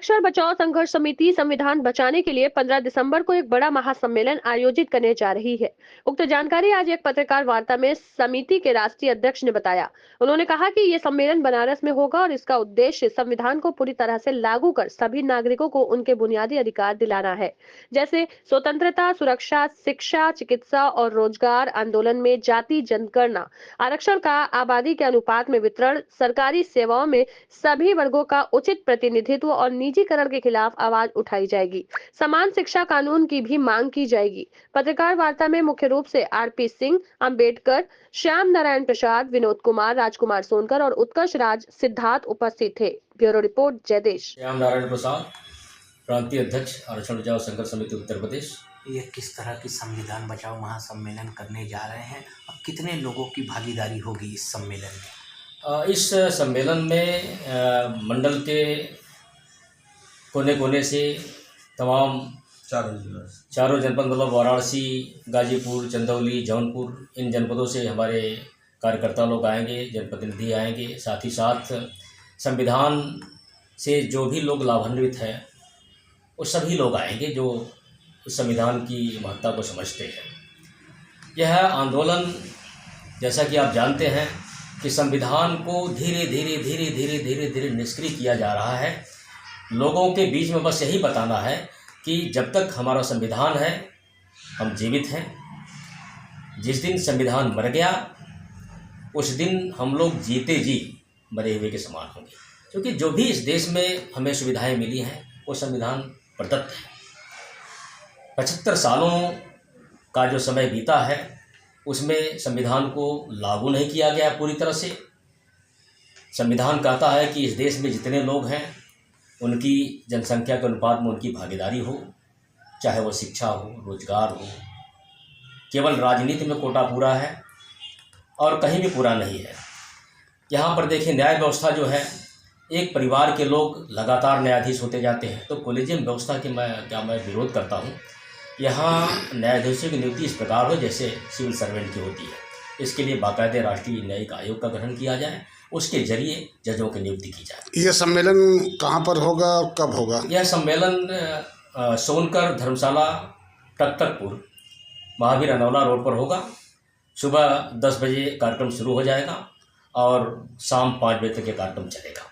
आरक्षण बचाओ संघर्ष समिति संविधान बचाने के लिए 15 दिसंबर को एक बड़ा महासम्मेलन आयोजित करने जा रही है। उक्त जानकारी आज एक पत्रकार वार्ता में समिति के राष्ट्रीय अध्यक्ष ने बताया। उन्होंने कहा कि ये सम्मेलन बनारस में होगा और इसका उद्देश्य संविधान को पूरी तरह से लागू कर सभी नागरिकों को उनके बुनियादी अधिकार दिलाना है, जैसे स्वतंत्रता, सुरक्षा, शिक्षा, चिकित्सा और रोजगार, आंदोलन में जाति जनगणना, आरक्षण का आबादी के अनुपात में वितरण, सरकारी सेवाओं में सभी वर्गों का उचित प्रतिनिधित्व और निजीकरण के खिलाफ आवाज उठाई जाएगी। समान शिक्षा कानून की भी मांग की जाएगी। पत्रकार वार्ता में मुख्य रूप से आरपी सिंह, अंबेडकर, श्याम नारायण प्रसाद, विनोद कुमार, राजकुमार सोनकर और उत्कर्ष राज सिद्धार्थ उपस्थित थे। Bureau report, जयदेश। श्याम नारायण प्रसाद, प्रांतीय अध्यक्ष, आरक्षण बचाओ संघर्ष समिति उत्तर प्रदेश। ये किस तरह की संविधान बचाओ महासम्मेलन करने जा रहे हैं और कितने लोगों की भागीदारी होगी इस सम्मेलन में? इस सम्मेलन में मंडल के कोने कोने से तमाम चारों जनपद मतलब वाराणसी, गाजीपुर, चंदौली, जौनपुर, इन जनपदों से हमारे कार्यकर्ता लोग आएंगे, जनप्रतिनिधि आएंगे। साथ ही साथ संविधान से जो भी लोग लाभान्वित हैं वो सभी लोग आएंगे जो उस संविधान की महत्ता को समझते हैं। यह आंदोलन, जैसा कि आप जानते हैं कि संविधान को धीरे धीरे निष्क्रिय किया जा रहा है। लोगों के बीच में बस यही बताना है कि जब तक हमारा संविधान है हम जीवित हैं। जिस दिन संविधान मर गया उस दिन हम लोग जीते जी मरे हुए के समान होंगे, क्योंकि जो भी इस देश में हमें सुविधाएं मिली हैं वो संविधान प्रदत्त है। 75 सालों का जो समय बीता है उसमें संविधान को लागू नहीं किया गया पूरी तरह से। संविधान कहता है कि इस देश में जितने लोग हैं उनकी जनसंख्या के अनुपात में उनकी भागीदारी हो, चाहे वो शिक्षा हो, रोजगार हो। केवल राजनीति में कोटा पूरा है और कहीं भी पूरा नहीं है। यहाँ पर देखिए, न्याय व्यवस्था जो है, एक परिवार के लोग लगातार न्यायाधीश होते जाते हैं, तो कोलेजियम व्यवस्था की मैं विरोध करता हूँ। यहाँ न्यायाधीशों की नियुक्ति इस प्रकार हो जैसे सिविल सर्वेंट की होती है। इसके लिए बाकायदे राष्ट्रीय न्यायिक आयोग का गठन किया जाए, उसके जरिए जजों की नियुक्ति की जाए। यह सम्मेलन कहाँ पर होगा, कब होगा? यह सम्मेलन सोनकर धर्मशाला टकटकपुर महावीर अनौला रोड पर होगा। सुबह 10 बजे कार्यक्रम शुरू हो जाएगा और शाम 5 बजे तक ये कार्यक्रम चलेगा।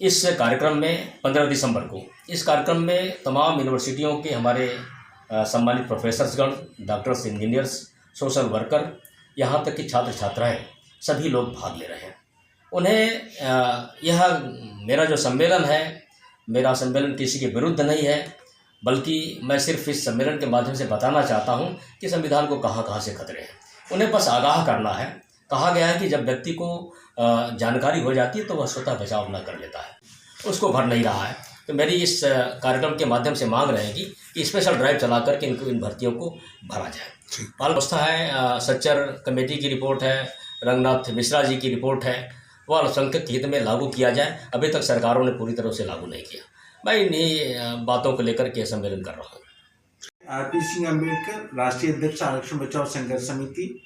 इस कार्यक्रम में 15 दिसंबर को इस कार्यक्रम में तमाम यूनिवर्सिटियों के हमारे सम्मानित प्रोफेसर्सगण, डॉक्टर्स, इंजीनियर्स, सोशल वर्कर, यहाँ तक कि छात्र छात्राएं सभी लोग भाग ले रहे हैं। उन्हें यह मेरा जो सम्मेलन है, मेरा सम्मेलन किसी के विरुद्ध नहीं है, बल्कि मैं सिर्फ इस सम्मेलन के माध्यम से बताना चाहता हूँ कि संविधान को कहाँ कहाँ से खतरे हैं। उन्हें बस आगाह करना है। कहा गया है कि जब व्यक्ति को जानकारी हो जाती है तो वह स्वतः बचाव न कर लेता है, उसको भर नहीं रहा है। तो मेरी इस कार्यक्रम के माध्यम से मांग रहेगी कि स्पेशल ड्राइव चला करके इन भर्तियों को भरा जाए। बाल व्यवस्था है, सच्चर कमेटी की रिपोर्ट है, रंगनाथ मिश्रा जी की रिपोर्ट है, वह अल्पसंख्यक हित में लागू किया जाए। अभी तक सरकारों ने पूरी तरह से लागू नहीं किया। मैं इन्हीं बातों को लेकर के सम्मेलन कर रहा हूँ। आरपी सिंह, अंबेडकर, राष्ट्रीय अध्यक्ष, आरक्षण बचाओ संघर्ष समिति।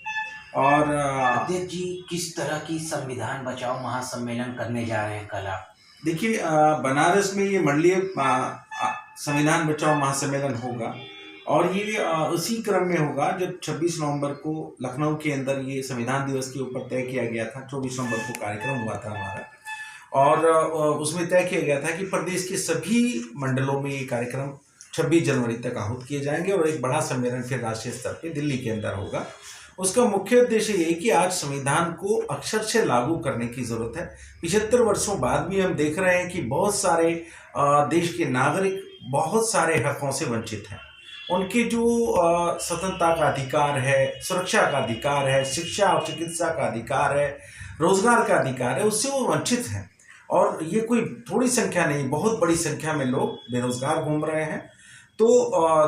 और अध्यक्ष जी, किस तरह की संविधान बचाओ महासम्मेलन करने जा रहे हैं कल आप? देखिए, बनारस में ये मंडलीय संविधान बचाओ महासम्मेलन होगा और ये उसी क्रम में होगा जब 26 नवंबर को लखनऊ के अंदर ये संविधान दिवस के ऊपर तय किया गया था। 24 नवंबर को कार्यक्रम हुआ था हमारा, और उसमें तय किया गया था कि प्रदेश के सभी मंडलों में ये कार्यक्रम 26 जनवरी तक आहूत किए जाएंगे और एक बड़ा सम्मेलन फिर राष्ट्रीय स्तर पे दिल्ली के अंदर होगा। उसका मुख्य उद्देश्य ये कि आज संविधान को अक्षर से लागू करने की ज़रूरत है। 75 वर्षों बाद भी हम देख रहे हैं कि बहुत सारे देश के नागरिक बहुत सारे हकों से वंचित हैं। उनके जो स्वतंत्रता का अधिकार है, सुरक्षा का अधिकार है, शिक्षा और चिकित्सा का अधिकार है, रोजगार का अधिकार है, उससे वो वंचित हैं। और ये कोई थोड़ी संख्या नहीं, बहुत बड़ी संख्या में लोग बेरोजगार घूम रहे हैं। तो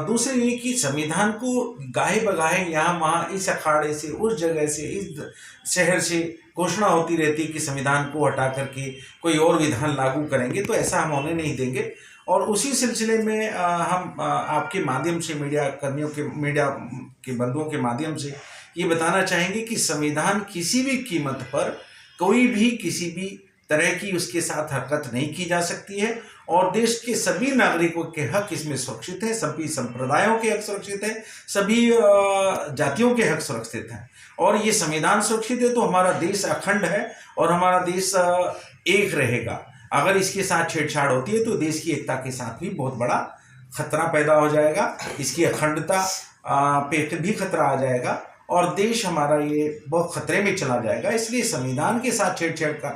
दूसरी ये कि संविधान को गाहे बगाहे यहाँ वहाँ, इस अखाड़े से, उस जगह से, इस शहर से घोषणा होती रहती है कि संविधान को हटा करके कोई और विधान लागू करेंगे, तो ऐसा हम होने नहीं देंगे। और उसी सिलसिले में हम आपके माध्यम से, मीडिया के बंधुओं के माध्यम से ये बताना चाहेंगे कि संविधान किसी भी कीमत पर कोई भी किसी भी तरह की उसके साथ हरकत नहीं की जा सकती है और देश के सभी नागरिकों के हक इसमें सुरक्षित है, सभी संप्रदायों के हक सुरक्षित है, सभी जातियों के हक सुरक्षित हैं और ये संविधान सुरक्षित है तो हमारा देश अखंड है और हमारा देश एक रहेगा। अगर इसके साथ छेड़छाड़ होती है तो देश की एकता के साथ भी बहुत बड़ा खतरा पैदा हो जाएगा, इसकी अखंडता पे भी खतरा आ जाएगा और देश हमारा ये बहुत खतरे में चला जाएगा। इसलिए संविधान के साथ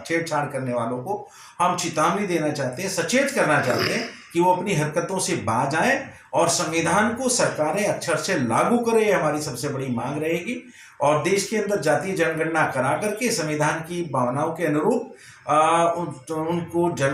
छेड़छाड़ करने वालों को हम चेतावनी देना चाहते हैं, सचेत करना चाहते हैं कि वो अपनी हरकतों से बाज आए और संविधान को सरकारें अक्षर से लागू करें, ये हमारी सबसे बड़ी मांग रहेगी। और देश के अंदर जातीय जनगणना करा करके संविधान की भावनाओं के अनुरूप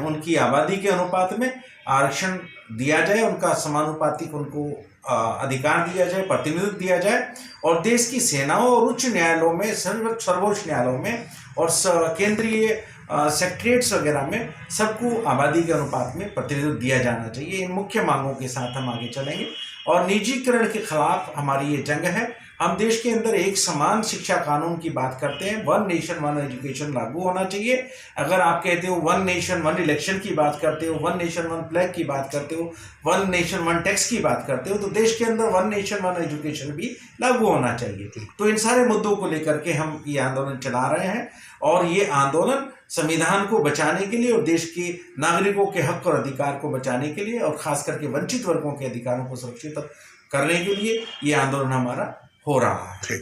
उनकी आबादी के अनुपात में आरक्षण दिया जाए, उनका समानुपातिक उनको अधिकार दिया जाए, प्रतिनिधित्व दिया जाए और देश की सेनाओं और उच्च न्यायालयों में, सर्वोच्च न्यायालयों में और केंद्रीय सेक्रेटरीट्स वगैरह में सबको आबादी के अनुपात में प्रतिनिधित्व दिया जाना चाहिए। इन मुख्य मांगों के साथ हम आगे चलेंगे और निजीकरण के खिलाफ हमारी ये जंग है। हम देश के अंदर एक समान शिक्षा कानून की बात करते हैं, वन नेशन वन एजुकेशन लागू होना चाहिए। अगर आप कहते हो वन नेशन वन इलेक्शन की बात करते हो, वन नेशन वन फ्लैग की बात करते हो, वन नेशन वन टैक्स की बात करते हो, तो देश के अंदर वन नेशन वन एजुकेशन भी लागू होना चाहिए। तो इन सारे मुद्दों को लेकर के हम ये आंदोलन चला रहे हैं और ये आंदोलन संविधान को बचाने के लिए और देश के नागरिकों के हक और अधिकार को बचाने के लिए और खास करके वंचित वर्गों के अधिकारों को सुरक्षित करने के लिए ये आंदोलन हमारा हो रहा है।